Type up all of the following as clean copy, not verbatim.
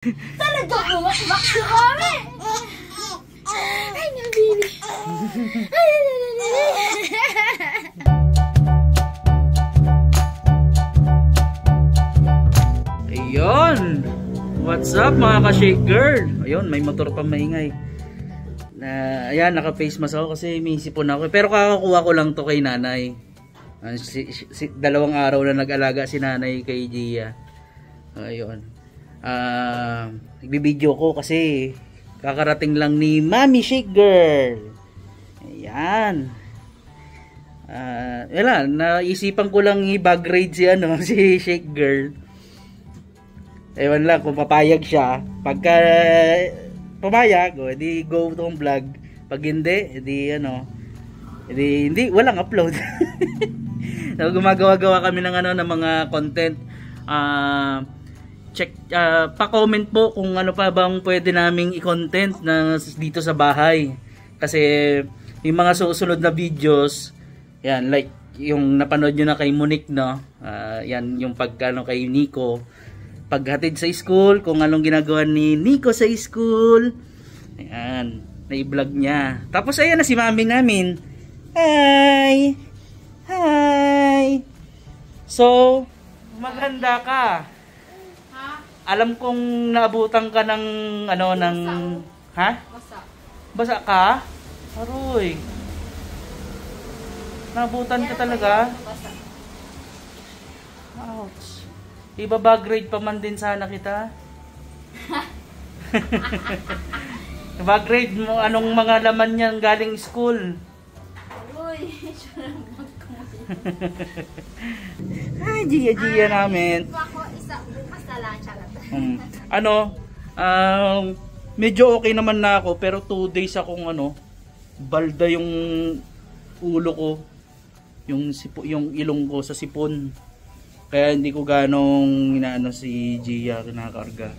Talaga bumakbak si Mami! Ay, nabili! Ayun! What's up mga ka-shake girl? Ayun, may motor pa maingay. Ayan, naka-face mask ako kasi may sipon ako. Pero kakakuha ko lang to kay nanay. Dalawang araw na nag-alaga si nanay kay Gia. Ayun. Nagbibideo ko kasi kakarating lang ni Mami Shake Girl. Ayan. Wala, naisipan ko lang i-bag raid si si Shake Girl. Ewan lang kung papayag siya. Pagka pamayag, edi go tong vlog. Pag hindi, edi hindi walang upload. So, gumagawa-gawa kami ng ng mga content. Check pa-comment po kung ano pa bang pwede naming i-content na dito sa bahay. Kasi yung mga susunod na videos, yan like yung napanood niyo na kay Monique, no. Yan yung kay Nico, paghatid sa school, kung anong ginagawa ni Nico sa school. Ayan, na-i-vlog niya. Tapos ayan na si Mami namin. Hi. Hi. So, maganda ka. Alam kong naabutan ka ng ha? Basa. Basa ka? Aroy. Naabutan ka talaga? Basa. Ouch. Ibaba grade pa man din sana kita. Ibaba grade mo anong mga laman niyan galing school. Uy, Ay, Gia namin. ako isa bukas na lang siya. Medyo okay naman na ako pero 2 days akong balda yung ulo ko, yung ilong ko sa sipon. Kaya hindi ko ganong inaano si Gia kinakarga.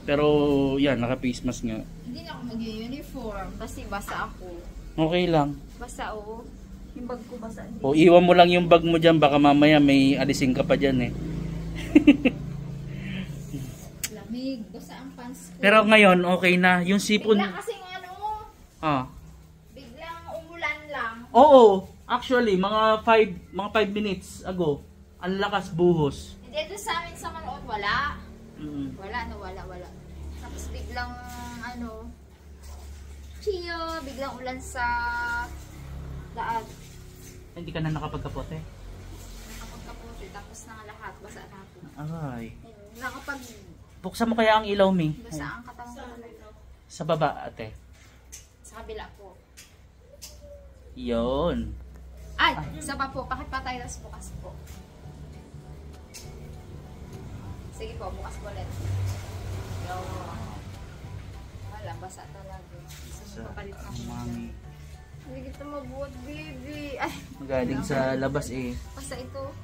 Pero yan, naka face mask nga. Hindi na ako mag-uniform kasi basa ako. Okay lang. Basa o. Yung bag ko basa. O iwan mo lang yung bag mo dyan, baka mamaya may alisin ka pa dyan Lamig, basa ang pants ko. Pero ngayon okay na yung sipon. Bigla kasing biglang umulan lang. Oo, actually mga 5 minutes ago, ang lakas buhos. Hindi doon sa amin sa Manood wala. Wala. Tapos biglang biglang ulan sa daan. Hindi ka na nakapagkapote? Nakapagkapote, tapos na lahat, basa na ako. Aray. Buksan mo kaya ang ilaw, Mi? Basa ang katawan ko. Sa baba, ate. Sa kabila po. Yun. Ay, isa pa po, pakipatay tas bukas po. Sige po, bukas po ulit. Wala, basa talaga. Gusto mo papalit na Mami. Hindi kita mabuhat, baby. Ay, Magaling sa labas basta ito.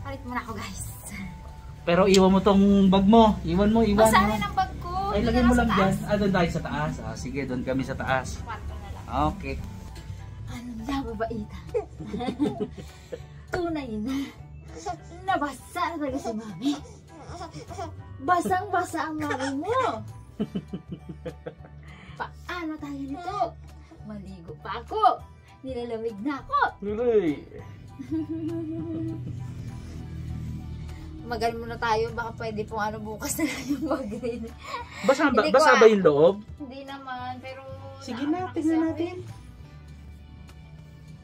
Palit muna ako, guys. Pero iwan mo tong bag mo. Iwan mo. Basa rin ang bag ko. Ay, lagay mo lang dyan. Doon tayo sa taas. Sige, doon kami sa taas. Kwarto na lang. Okay. Ano na, babaita? Tunay na. Nabasa na talaga si Mami. Basang-basa ang mami mo. Paano tayo nito? Maligo pa ako. Nilalamig na ako. Nuloy. Magal muna tayo. Baka pwede pong bukas na lang yung mag-grade. Basa ba yung loob? Hindi naman. Pero Sige na, tingnan natin.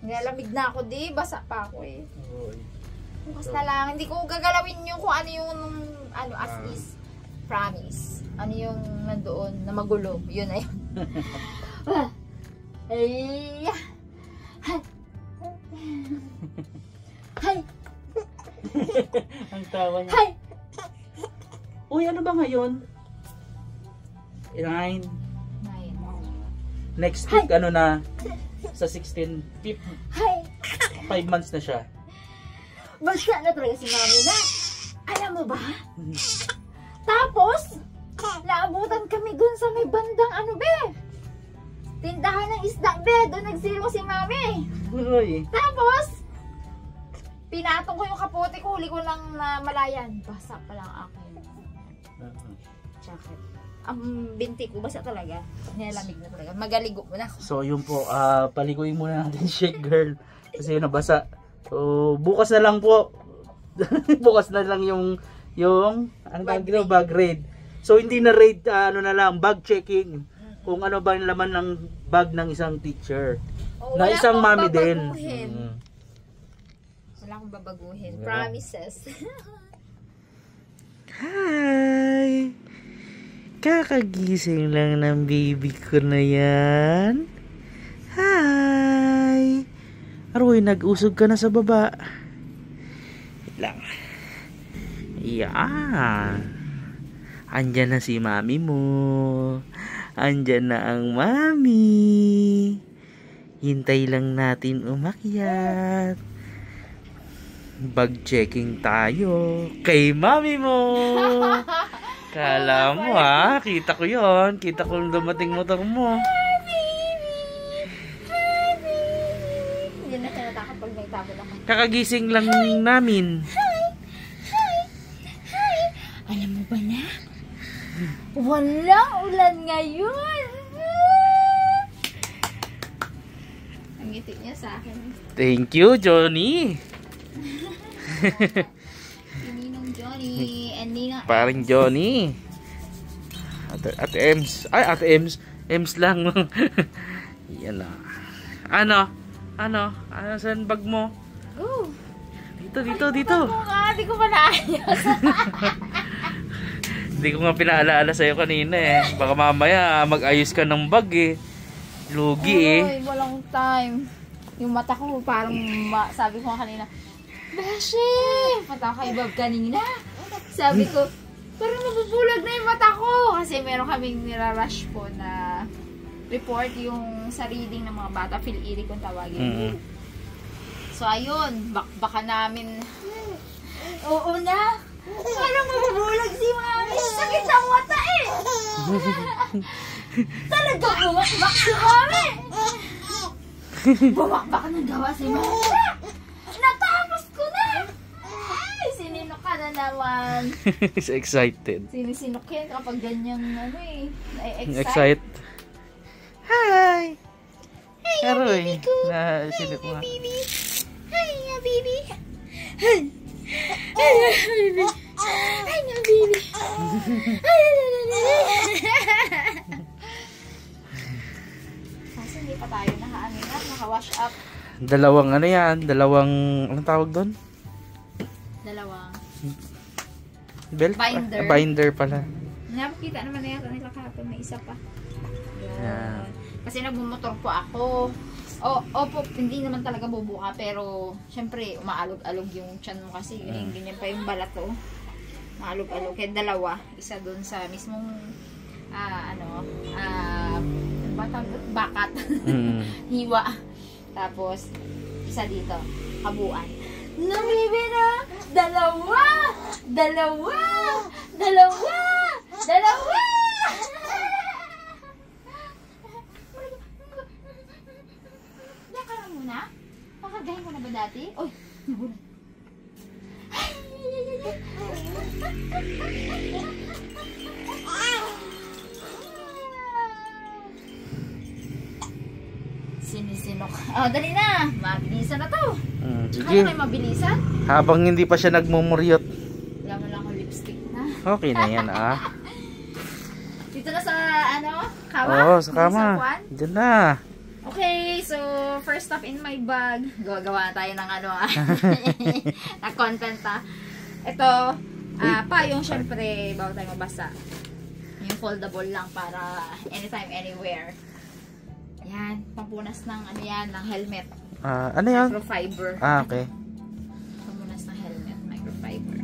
Nilalamig na ako, di. Basa pa ako Oy. Bukas na lang. Hindi ko gagalawin yung kung ano yung as is. Promise. Ano yung nandoon na magulo. Yun na yun. Ay! Hay! Ang tawa niya. Hay! Uy, ano ba ngayon? 9. Next week, sa 16. Hay! 5 months na siya. Basta na talaga si Mami na. Alam mo ba? Tapos, naabutan kami dun sa may bandang be? Tindahan ng isda, be. Doon nagsilo si Mami. Uy. Tapos, pinatong ko yung kapote ko. Huli ko lang na malayan. Basa pa lang ako. jacket. Ang binti ko basta talaga. Nilalamig na talaga. Magaligo mo na. So yun po, paliguin muna natin siya girl. Kasi nabasa. So bukas na lang po. Bukas na lang yung ano tawag dito, bag raid. So hindi na raid, ano na lang, bag checking. Kung ano ba yung laman ng bag ng isang teacher. Oh, Na isang mami din. Wala akong babaguhin. Promises. Hi! Kakagising lang ng baby ko na yan. Hi! Aroy, nag-usog ka na sa baba. Wait lang. Yan. Andyan na si mami mo. Andyan na ang mami. Hintay lang natin umakyat. Bag checking tayo kay mami mo. Kala mo ha, kita ko yon. Kita ko yung dumating motor mo. Hi, baby! Hi, baby! Hindi na siya natakot pag may tabon ako. Kakagising lang namin. Hi! Hi! Hi! Alam mo ba na? Walang ulan ngayon! Ang ngiti niya sa akin. Thank you, Johnny. Ninong Johnny and Ninong Paring Johnny. Ate Ems. Ay, Ate Ems. Ems lang. Yan na. Ano? Saan bag mo? Go! Dito. Hindi ko pa naayos. Hindi ko nga pinaalala sa'yo kanina eh. Baka mamaya mag-ayos ka ng bag eh. Lugi eh. Ay, walang time. Yung mata ko parang, sabi ko nga kanina, Beshi! Mata ko kay Bob kanina. Sabi ko, parang mabubulag na yung mata ko. Kasi meron kaming nirarush po na report yung sa reading ng mga bata. Phil-iri kung tawagin. So ayun, bakbakan namin. Oo na. Parang mabubulag si mami. Sakit ang mata eh. Talaga bumakbak si mami. Bumakbak ng gawa si mami. Natapos ko na. Ay, sinino ka na naman. He's excited. Sinisinok yan kapag ganyan ano eh. Excited. Hi! Hey, Aroy. baby ko. Na, sinip mo nga. Baby. Hi, baby. Hi. Hi, baby. Hi, baby. Kasi hindi pa tayo naka-wash up. Dalawang anong tawag doon? Dalawang Belt? Binder. Binder pala. Nakikita naman na yata nila kahapon, may isa pa. Yeah. Kasi nagmumotor po ako. Opo, hindi naman talaga bubuka, pero syempre umaalog-alog yung tiyan mo kasi ganyan pa yung balat ko. Maalog-alog. Kaya dalawa, isa doon sa mismong bakat. Hiwa. Tapos isa dito, kabuuan. Namibi na! Dalawa! Diyan ka na muna? Pakagahin ko na ba dati? Uy! Nagulat. Sinisinok. Dali na! Mabilisan na to! Sige. Ano kayo mabilisan? Habang hindi pa siya nagmumuryot. Wala mo lang akong lipstick na. Okay na yan Dito na sa kama? Oo, sa kama. Sa upuan? Diyan na. Okay, so first stop in my bag. Gawa tayo ng na content Ito, yung syempre, bago tayo mabasa. Yung foldable lang para anytime, anywhere. Yan, pampunas ng ng helmet. Ano yan? Microfiber. Okay. Pampunas ng helmet, microfiber.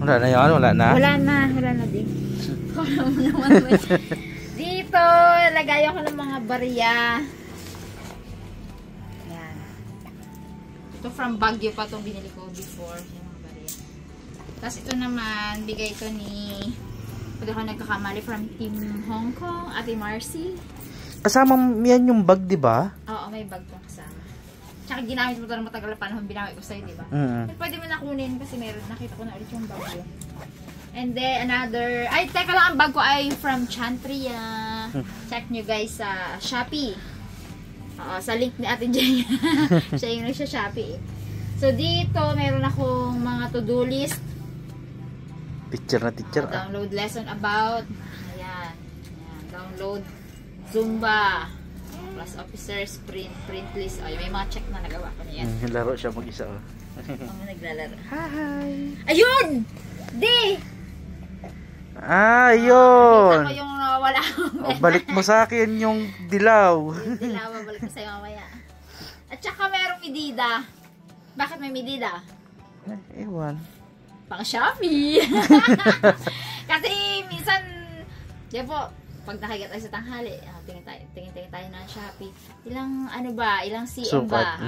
Wala na yan? Wala na din. Wala mo naman. Dito, lagay ako ng mga barya. Yan. Ito from Baguio pa itong binili ko before. Yung mga barya. Tapos ito naman, bigay ito ni, pag ako nagkakamali, from Team Hong Kong, Ate Marcy. Kasama yan yung bag, di ba? Oo, may bag pong kasama. Tsaka ginamit mo ito ng matagal na panahon, binamit ko sa'yo, di ba? Mm-hmm. Pwede mo na kunin kasi meron, nakita ko na ulit yung bag yun. And then another, ay teka lang, ang bag ko ay from Chantria. Check nyo guys sa Shopee. Sa link ni Ate Jay. Siya yung nagsha-Shopee. So dito, meron akong mga to-do list. Teacher na teacher. Download lesson about. Ayan. Ayan. Download Zumba. Class officers, print list. Ay, may mga check na nagawa ko niyan. Laro siya mag-isa. Ang naglalaro. Hi! Ayun! Di! Yun! Ako yung nawawala. Balik mo sa akin yung dilaw. Dilaw, balik ko sa'yo mamaya. At saka merong Medida. Bakit may Medida? Ewan. Pang Shopee. Kasi minsan, di po, pag nakagat tayo sa tanghali, tingin tayo ng Shopee. Ilang, ilang CM ba?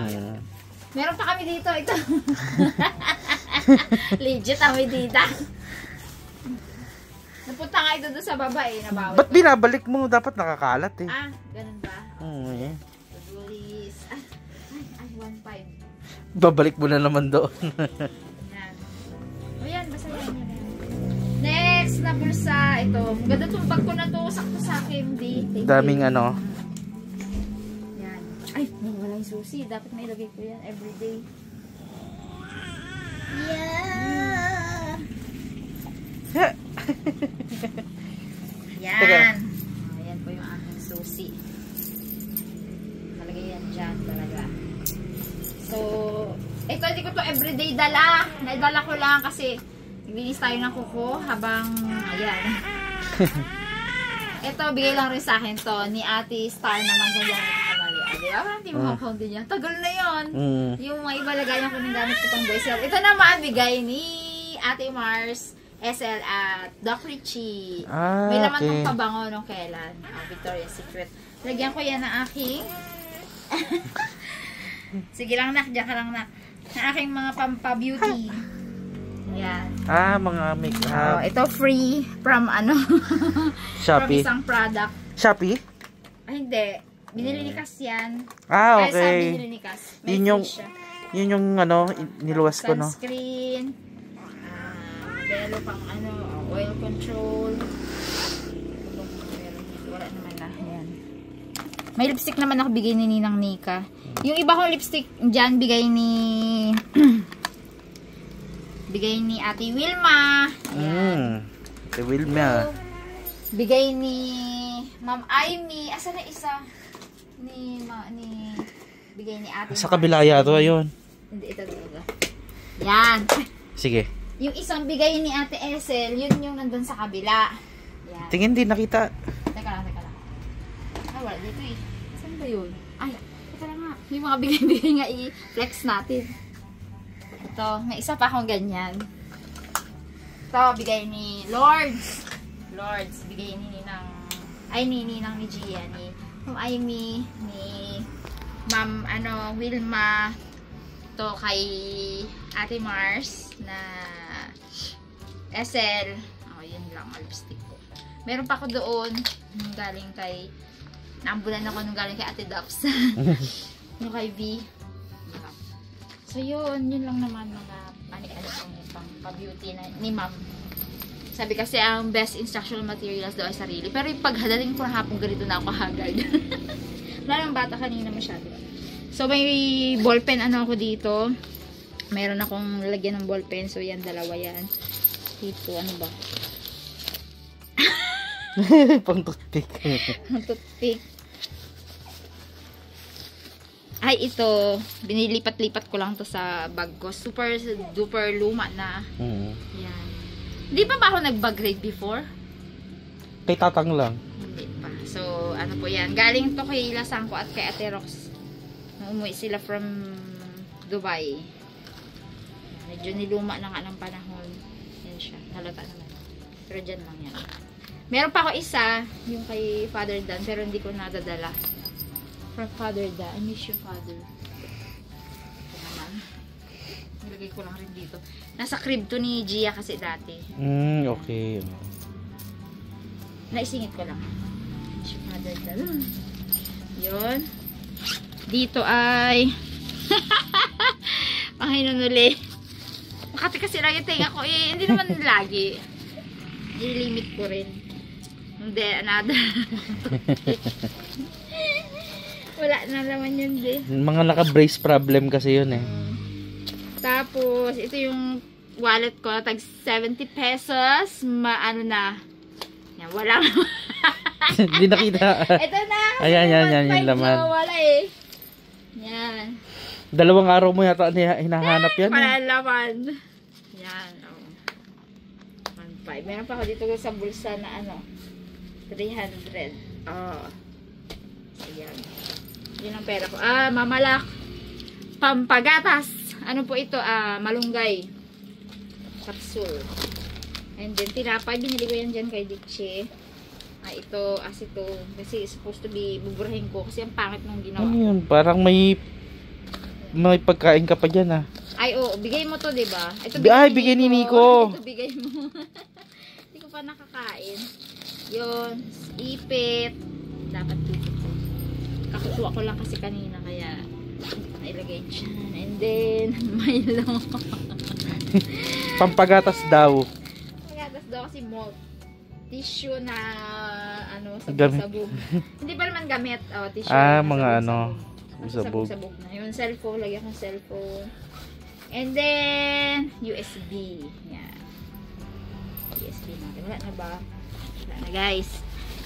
Meron pa kami dito, ito. Legit ang Medida. Napunta nga ito doon sa baba nabawi. Ba't binabalik mo? Dapat nakakalat eh. Ganun ba? Oo eh. Tudulis. Ay, 1.5. Babalik mo na naman doon. Yan. O yan, basta yan. Next na bulsa, ito. Ganda itong bag ko na to. Sakto sa akin, Daming ano. Yan. Ay, wala yung susi. Dapat may lagay ko yan everyday. Yeah. Yan. Ayan po yung aking susi. Talagay yan dyan talaga. So, ito hindi ko to everyday dala. Naidala ko lang kasi naglinis tayo ng kuko habang, ayan. Ito, bigay lang rin sa akin to ni Ate Star naman kung yan nagkakamali. Di ba? Parang hindi mo count din yan. Tagal na yun. Yung mga iba lagayan ko ng gamit ko pang boy sale. Ito naman, bigay ni Ate Mars SL at Doc Richie. May laman tong pabango nung kailan. Victoria's Secret. Lagyan ko yan ng aking sige lang nak, diyan ka lang nak. Ng aking mga pampa-beauty. Yan. Mga makeup. Ito free from Shopee. from isang product. Shopee? Ay, hindi. Binili ni Cass yan. Okay. Sa binili ni Cass. May Yun yung niluwas ko, no? Sunscreen. Belo pang oil control. Wala naman na. Ayan. May lipstick naman ako bigay ni Ninang Nika. Yung iba kong lipstick dyan bigay ni Ate Wilma. Ayan. Ate Wilma. Bigay ni Ma'am Aimee. Asa na isa? Bigay ni Ate Sa kabila yata yun. Hindi, ito talaga. Yan. Sige. Yung isang bigay ni Ate Esel, yun yung nandun sa kabila. Yan. Tingin din nakita. Teka lang. Wala dito eh. Saan ba yun? Ay, teka lang nga. Yung mga bigay-bigay nga i-flex natin. Ito, may isa pa akong ganyan. Ito, bigay ni Lords. Bigay ni Ninang ni Gia, ni Ma'am Aimee, ni Ma'am Wilma. Ito kay Ate Mars na SL. Yun lang ang lipstick ko. Meron pa ako doon galing kay naambulan ako nung galing kay Ate Daps. Yung kay V. So yun lang naman mga pang pa-beauty ni Ma'am. Sabi kasi ang best instructional materials daw ay sarili. Pero yung paghadaling ko ng hapong ganito na ako haggard. Wala lang bata kanina masyado. So may ballpen ako dito. Meron akong lalagyan ng ballpen. So yan, dalawa yan. Dito, ano ba? Pang toothpick. Pang toothpick. Ay, ito. Binilipat-lipat ko lang to sa bag ko. Super duper luma na. Yan. Hindi pa ba ako nag-bag raid before? Kay Tatang lang. Hindi pa. So, ano po yan. Galing to kay Lasangko at kay Ate Rox. Umuwi sila from Dubai. Medyo niluma na nga ng panahon. Yan siya. Halata naman. Pero dyan lang yan. Meron pa ako isa, yung kay Father Dan, pero hindi ko nadadala. For Father Dan. I miss you, Father. Ito naman. Nilagay ko lang rin dito. Nasa crib to ni Gia kasi dati. Okay. Naisingit ko lang. I miss you, Father Dan. Yun. Dito ay Panginoon uli. Makati kasi lagi tinga ko. Hindi naman lagi. I-limit ko rin. Hindi, another. Wala na naman yun, di. Mga naka-brace problem kasi yun eh. Tapos, ito yung wallet ko. Tag 70 pesos. Ano na. Yan, wala. Hindi nakita. Ito na. Ayan, yung laman. Wala eh. Yan. 2 araw mo yata hinahanap yan. Wala laman. Yan. Oh. 1.5. Meron pa ako dito sa bulsa na ano. 300. Oh. Ayan. Yun ang pera ko. Mamalak. Pampagatas. Ano po ito? Malunggay. Capsule. And then, tinapay. Binili ko yan dyan kay Dicche. Ito, acetone. Kasi supposed to be, buburahin ko. Kasi ang pangit nung ginawa. Ano yun? Parang may pagkain ka pa dyan Ay, oo. Bigay mo to, diba? Ito, bigay ni Nico. Ito, bigay mo. Hindi ko pa nakakain. Yun. Ipit. Dapat ipit ko. Kakutuwa ko lang kasi kanina. Kaya, nailagay dyan. And then, Milo. Pampagatas daw. Pampagatas daw kasi malt. Tissue na, Gamit. sabog-sabog. Hindi pa naman gamit. Tissue Mga sabog. Sabog na. Yung cellphone, lagyan ko cellphone. And then, USB. Yan. USB natin. Wala na ba? Wala na, guys.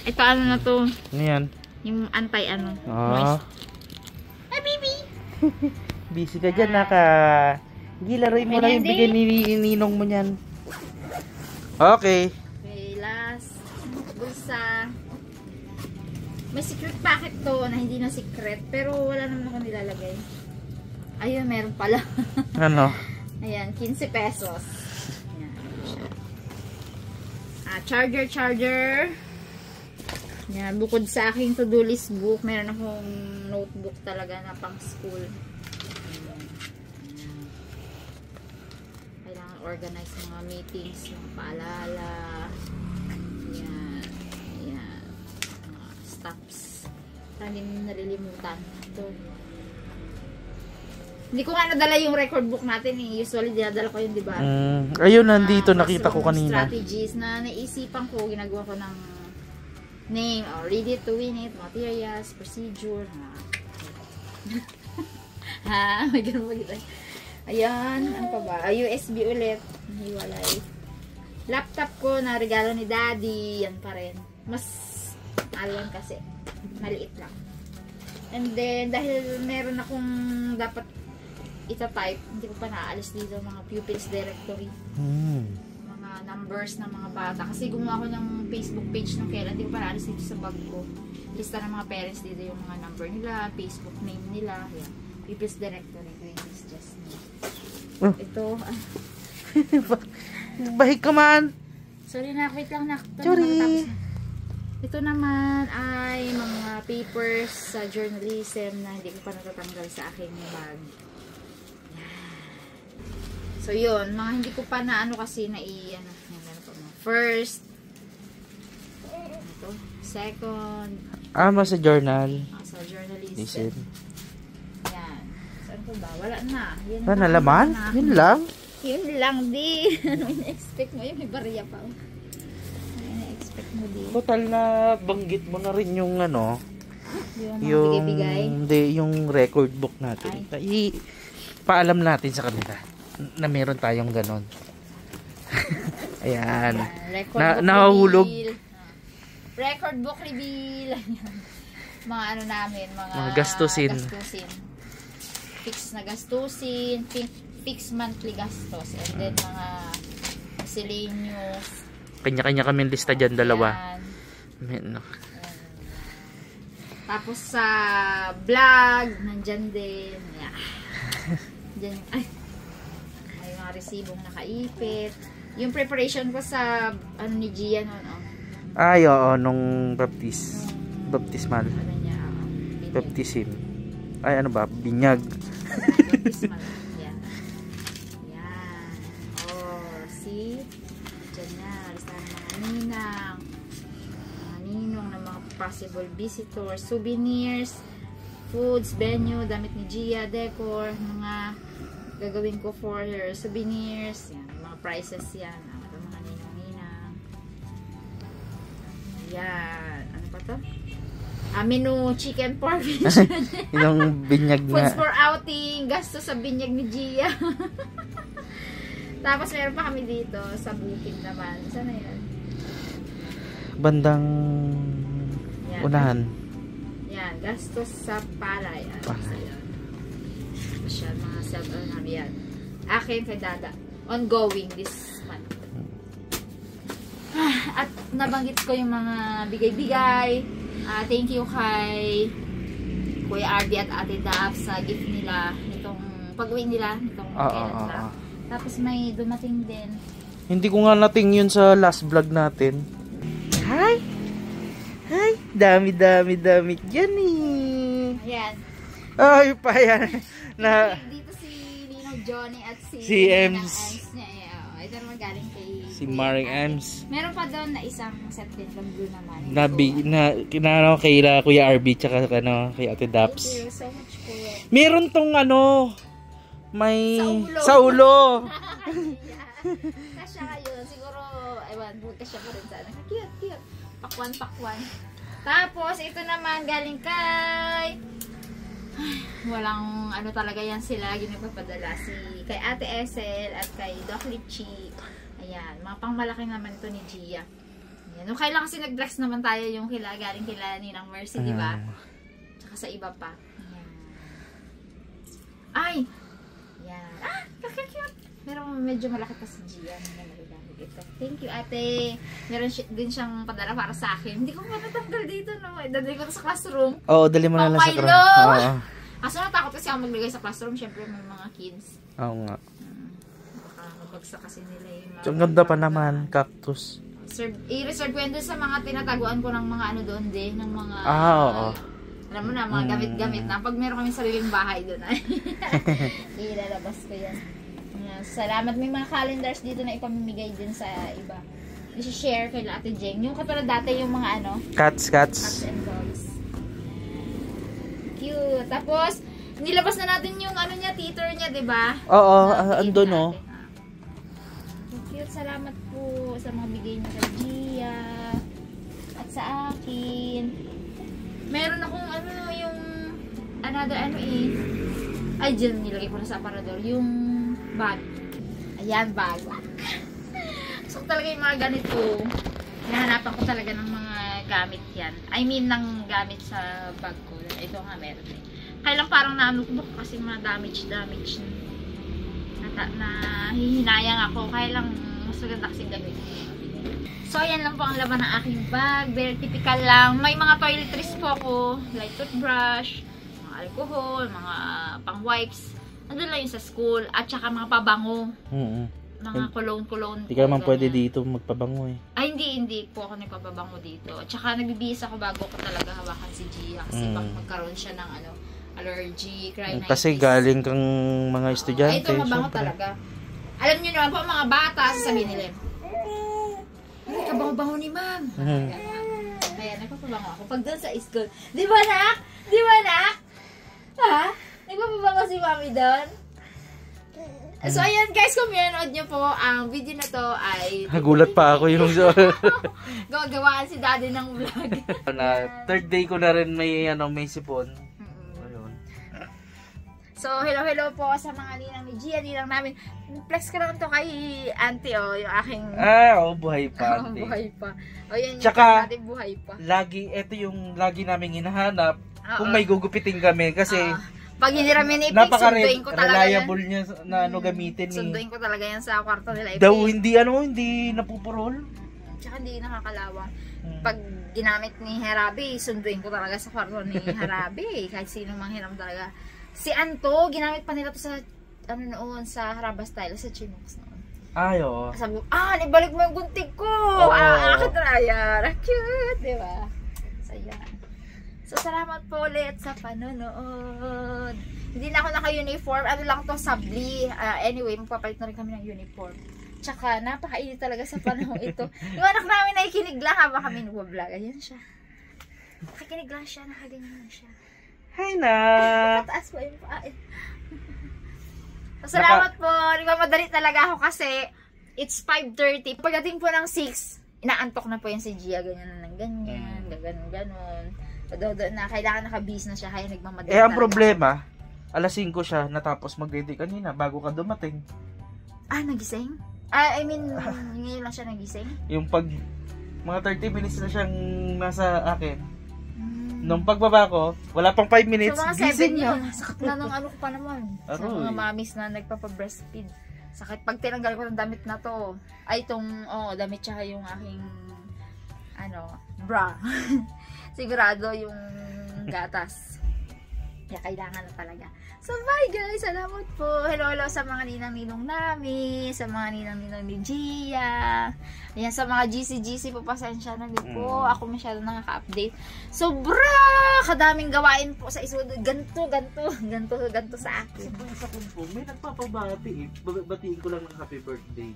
Ito, ano na to? Ano yan? Yung moist. Ay, baby! Busy ka dyan, Gilaroin mo lang yung bigay ni Ninong mo yan. Okay. Okay, last. Bulsa. May secret packet to na hindi na secret. Pero wala naman ako nilalagay. Ayun, meron pala. Ano? Ayan, 15 pesos. Ayan. Charger. Yan, bukod sa aking to-do list book, meron akong notebook talaga na pang school. Kailangan organize mga meetings, mga paalala. Yan. Yan. Mga stops. Para hindi mo nalilimutan. Ito. Hindi ko nga nadala yung record book natin eh. Usually, dinadala ko yun, diba? Ayun, nandito. Nakita ko kanina. Strategies na naisipan ko, ginagawa ko ng name, ready to win it, materials, procedure, may ganun mag-ita. Ayan, ano pa ba? USB ulit, hiwalay. Laptop ko na regalo ni Daddy, yan pa rin. Mas, alon kasi, maliit lang. And then, dahil meron akong dapat ita-type, hindi ko pa naaalis dito mga pupils directory. Numbers ng mga bata. Kasi gumawa ko ng Facebook page ng kailan. Hindi ko pa naalis dito sa bag ko. Lista ng mga parents dito yung mga number nila, Facebook name nila. Yan. People's Directory. Grades just me. Ito. Bahig ka man. Sorry na. Wait lang na. Sorry. Ito naman ay mga papers sa journalism na hindi ko pa natatanggal sa aking bag. So, yun. Mga hindi ko pa na kasi first. Ito. Second. Sa journal. Sa journalism. Yan. Saan ko ba? Wala na. Yan na laman? Yun lang? Yun lang, di. Ano ina-expect mo? Yung may barya pa. Ano ina-expect mo, di? Total na banggit mo na rin yung yung bigay-bigay? Hindi, yung record book natin. Paalam natin sa kanila na meron tayong ganon. Ayan. Nahahulog. Record book reveal. Mga ano namin, mga gastusin. Fixed na gastusin, fixed monthly gastos, and then mga miscellaneous. Kanya-kanya kami lista dyan, dalawa. Tapos sa vlog, nandyan din. Yeah. Dyan, ay mga resibong nakaipit. Yung preparation ko sa ni Gia noon, oo, nung baptismal. Ano niya, baptism. Ay, ano ba? Binyag. Baptismal. Yan. Yan. See? Diyan na. Listahan ng mga ninang. Mga ninong ng mga possible visitors. Souvenirs. Foods, venue, damit ni Gia, decor, mga gagawin ko for her souvenirs. Yan. Mga prices yan. Mga ninong-ninang. to? Menu chicken pork. Yung binyag Foods na. for outing, gasto sa binyag ni Gia. Tapos meron pa kami dito sa bukid naman. Saan na yan? Bandang Yan. unahan. Yan, gastos sa palay. Siya, mga namin yan. Akin kay Dada. Ongoing this month. At nabanggit ko yung mga bigay-bigay. Thank you kay Kuya Arby at Ate Dap sa gift nila. Itong pag-uwi nila. Itong kailan lang. Tapos may dumating din. Hindi ko nga nating yun sa last vlog natin. Hi! Hi! Dami dyan eh. Ayan. Ay, pa yan. Dito si Ninong Johnny at si Ems. Ito naman galing kay Si Maring Ems. Meron pa doon na isang set din ng blue naman. Kinano kay Kuya RB tsaka kay Ate Daps. Thank you so much po. Meron tong may sa ulo. Kasya kayo. Siguro, ewan, kasya pa rin sana. Cute. Pakwan. Tapos, ito naman galing kay... walang talaga yan sila ginagpapadala kay Ate Esel at kay Doc Litchi. Ayan, mga pangmalaki naman to ni Gia. Ayan, nung kailan kasi nag-dress naman tayo yung galing kila Ninang Mercy, di ba? Tsaka sa iba pa. Ayan. Ay! Ayan. Kakakute! Pero medyo malaki pa si Gia. Ito. Thank you, ate. Meron din siyang padala para sa akin. Hindi ko pa natanggal dito, no? Dadali ko sa classroom. Oo, dali mo na lang sa classroom. Kaso natakot kasi ako maglagay sa classroom. Siyempre, may mga kids. Oo nga. Baka mabagsak kasi nila yung mga... Ang ganda pa naman, cactus. I-reserve ko yan doon sa mga tinataguan ko ng mga doon din. Ng mga... Oo. Alam mo na, mga gamit-gamit na. Pag meron kami sariling bahay doon, ay ilalabas ko yan. Salamat. May mga calendars dito na ipamimigay din sa iba. I-share kay Ate Jeng. Yung katulad dati yung mga Cats and dogs. Cute. Tapos, nilabas na natin yung niya, teeter niya, diba? Oo, andun o. Cute. Salamat po sa mga bigay niyo kay Gia. At sa akin. Meron akong yung another ay, dyan nilagay ko na sa aparador. Yung bag. Ayan, bag. So, talaga yung mga ganito, hinahanapan ko talaga ng mga gamit yan. I mean, ng gamit sa bag ko. Ito nga, meron eh. Kailang parang naanukbok kasi mga damage na hihinayang ako. Kailang mas maganda kasing gagawin. So, ayan lang po ang laman ng aking bag. Very typical lang. May mga toiletries po ako. Like toothbrush, mga alcohol, mga pang-wipes. Andun lang yun sa school. At saka mga pabango. Mga cologne. Hindi ka naman pwede dito magpabango eh. Ay, hindi po ako nagpapabango dito. At saka nagbibihis ako bago ko talaga hawakan si Gia. Kasi baka magkaroon siya ng allergy, rhinitis. Kasi galing kang mga estudyante. Ito mabango talaga. Alam niyo naman po, mga bata, sasabihin nila, ay, kabango-bango ni ma'am. Kaya nagpapabango ako. Pag doon sa school, di ba nak? Ha? Nagpapabango si mami doon? So, ayan guys, kung minanood nyo po ang video na to ay... Nagulat pa ako yung... Gawaan si daddy ng vlog. Third day ko na rin may sipon. Ayun. So, hello po sa mga ninang ni Gia, ninang namin. Flex ko lang to kay auntie, yung aking... buhay pa, auntie. Buhay pa. Yan, tsaka, natin buhay pa. Ito yung lagi namin hinahanap kung may gugupitin kami kasi... Pag hindi namin ipig, sunduin ko talaga yan. Napaka-reliable niya na gamitin ni. Sunduin ko talaga yan sa kwarto nila. Daw hindi napupurol. Tsaka hindi nakakalawang. Pag ginamit ni Harabi, sunduin ko talaga sa kwarto ni Harabi. Kahit sino mang hiram talaga. Si Anto, ginamit pa nila to sa noon sa Haraba Style, sa Chinox noon. Oo. Sabi ko, ibalik mo yung gunting ko. Akit na yan. Cute, di ba? So, yan. So, salamat po ulit sa panonood. Hindi na ako naka-uniform. Ano lang to, sabli. Anyway, magpapalit na rin kami ng uniform. Tsaka, napakainit talaga sa panahon ito. Yung anak namin nakikinig lang habang kami nagbablog. Ayan siya. Nakikinig lang siya. Nakaganyan lang siya. Hi na! Pataas po yung pain. So, salamat po. Nagmamadali talaga ako kasi it's 5:30. Pagdating po ng 6, inaantok na po yan si Gia, ganyan na ng ganyan, ganon. Doon na, kailangan nakabis na siya, kaya nagmamadali. Ang problema, alas 5 siya, natapos mag-ready kanina, bago ka dumating. Nagising? I mean, ngayon lang siya nagising? Yung mga 30 minutes na siyang nasa akin. Nung pagbaba ko, wala pang 5 minutes, so, mga gising 7 na. yun. Sakit na ng ano ko pa naman. Sa mga mamis na nagpapa-breastfeed. Sakit. Pag tinanggal ko ng damit na to, ay itong, damit tsaka yung aking, bra. Sigurado yung gatas. Kaya kailangan na talaga. So, bye guys! Salamat po! Hello sa mga ninang-ninong namin, sa mga ninang-ninong ni Gia. Ayan, sa mga GC po, pasensya na din po. Ako masyado nakaka-update. Sobra! Kadaming gawain po sa isunod. Ganto sa akin. Sa po, may nagpapabati batiin ko lang ng happy birthday.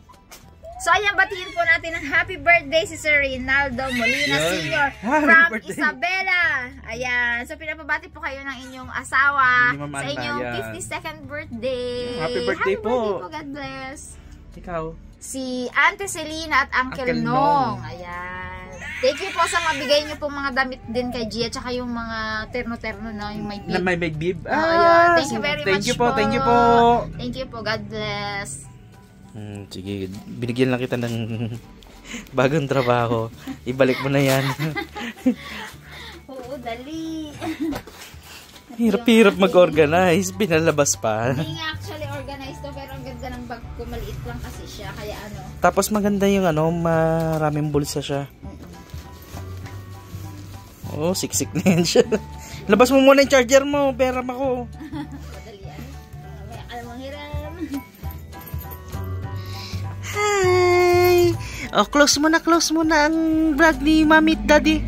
So, ayan, batiin po natin ng happy birthday si Sir Rinaldo Molina Sr. from Isabela. Ayan. So, pinapabati po kayo ng inyong asawa sa inyong 52nd birthday. Happy birthday po. God bless. Ikaw? Si Auntie Selena at Uncle Nong. Ayan. Thank you po sa mabigay niyo pong mga damit din kay Gia, tsaka yung mga terno-terno na yung may bib. Na may bib? Ayan. Thank you very much po. Thank you po. Thank you po. God bless. Sige, binigyan lang kita ng bagong trabaho. Ibalik mo na yan. Oo, dali. Hirap-hirap mag-organize. Pinalabas pa. Hindi nga actually organized to, pero ang ganda ng bag ko. Maliit lang kasi siya, kaya Tapos maganda yung maraming bulsa siya. Oo, siksik na yan siya. Labas mo muna yung charger mo. Pera ako. Madali yan. May alamang hiram. Hi! Close mo na ang vlog ni Mami at Daddy.